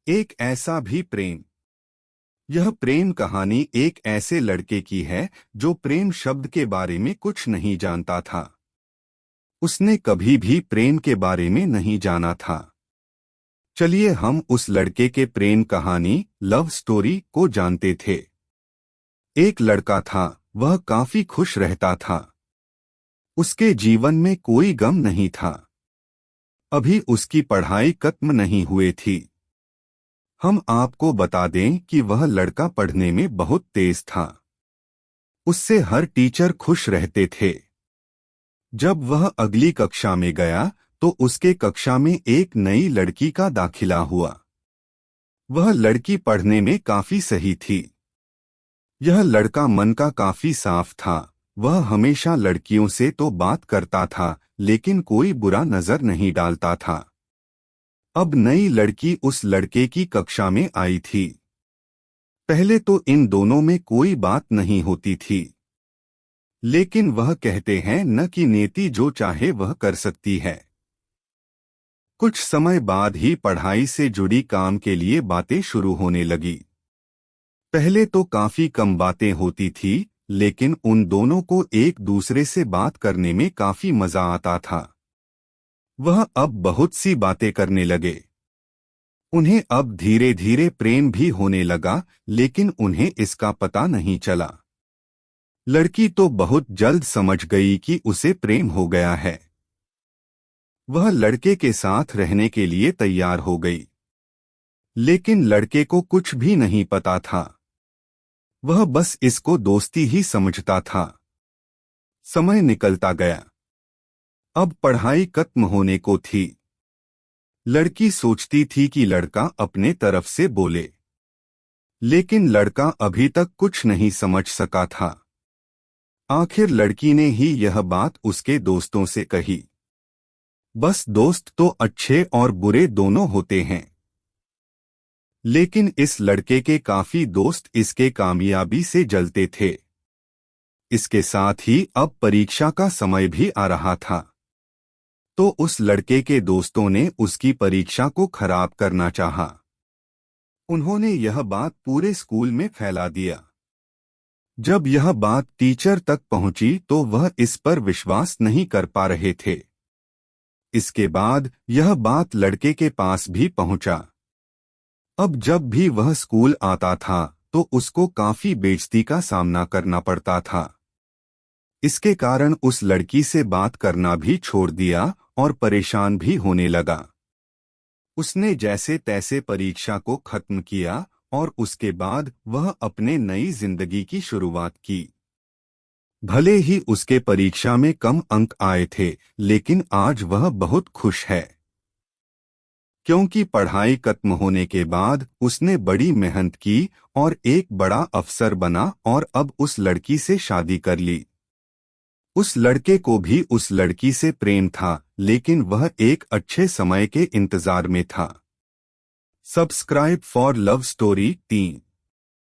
एक ऐसा भी प्रेम। यह प्रेम कहानी एक ऐसे लड़के की है जो प्रेम शब्द के बारे में कुछ नहीं जानता था। उसने कभी भी प्रेम के बारे में नहीं जाना था। चलिए हम उस लड़के के प्रेम कहानी लव स्टोरी को जानते थे। एक लड़का था, वह काफी खुश रहता था। उसके जीवन में कोई गम नहीं था। अभी उसकी पढ़ाई खत्म नहीं हुई थी। हम आपको बता दें कि वह लड़का पढ़ने में बहुत तेज था। उससे हर टीचर खुश रहते थे। जब वह अगली कक्षा में गया तो उसके कक्षा में एक नई लड़की का दाखिला हुआ। वह लड़की पढ़ने में काफी सही थी। यह लड़का मन का काफी साफ था। वह हमेशा लड़कियों से तो बात करता था, लेकिन कोई बुरा नजर नहीं डालता था। अब नई लड़की उस लड़के की कक्षा में आई थी। पहले तो इन दोनों में कोई बात नहीं होती थी, लेकिन वह कहते हैं न कि नेति जो चाहे वह कर सकती है। कुछ समय बाद ही पढ़ाई से जुड़ी काम के लिए बातें शुरू होने लगी। पहले तो काफी कम बातें होती थी, लेकिन उन दोनों को एक दूसरे से बात करने में काफी मजा आता था। वह अब बहुत सी बातें करने लगे। उन्हें अब धीरे धीरे प्रेम भी होने लगा, लेकिन उन्हें इसका पता नहीं चला। लड़की तो बहुत जल्द समझ गई कि उसे प्रेम हो गया है। वह लड़के के साथ रहने के लिए तैयार हो गई, लेकिन लड़के को कुछ भी नहीं पता था। वह बस इसको दोस्ती ही समझता था। समय निकलता गया। अब पढ़ाई खत्म होने को थी। लड़की सोचती थी कि लड़का अपने तरफ से बोले, लेकिन लड़का अभी तक कुछ नहीं समझ सका था। आखिर लड़की ने ही यह बात उसके दोस्तों से कही। बस दोस्त तो अच्छे और बुरे दोनों होते हैं। लेकिन इस लड़के के काफी दोस्त इसके कामयाबी से जलते थे। इसके साथ ही अब परीक्षा का समय भी आ रहा था, तो उस लड़के के दोस्तों ने उसकी परीक्षा को खराब करना चाहा। उन्होंने यह बात पूरे स्कूल में फैला दिया। जब यह बात टीचर तक पहुंची तो वह इस पर विश्वास नहीं कर पा रहे थे। इसके बाद यह बात लड़के के पास भी पहुंचा। अब जब भी वह स्कूल आता था तो उसको काफी बेइज्जती का सामना करना पड़ता था। इसके कारण उस लड़की से बात करना भी छोड़ दिया और परेशान भी होने लगा। उसने जैसे तैसे परीक्षा को खत्म किया और उसके बाद वह अपने नई जिंदगी की शुरुआत की। भले ही उसके परीक्षा में कम अंक आए थे, लेकिन आज वह बहुत खुश है, क्योंकि पढ़ाई खत्म होने के बाद उसने बड़ी मेहनत की और एक बड़ा अफसर बना और अब उस लड़की से शादी कर ली। उस लड़के को भी उस लड़की से प्रेम था, लेकिन वह एक अच्छे समय के इंतजार में था। Subscribe for love story 3।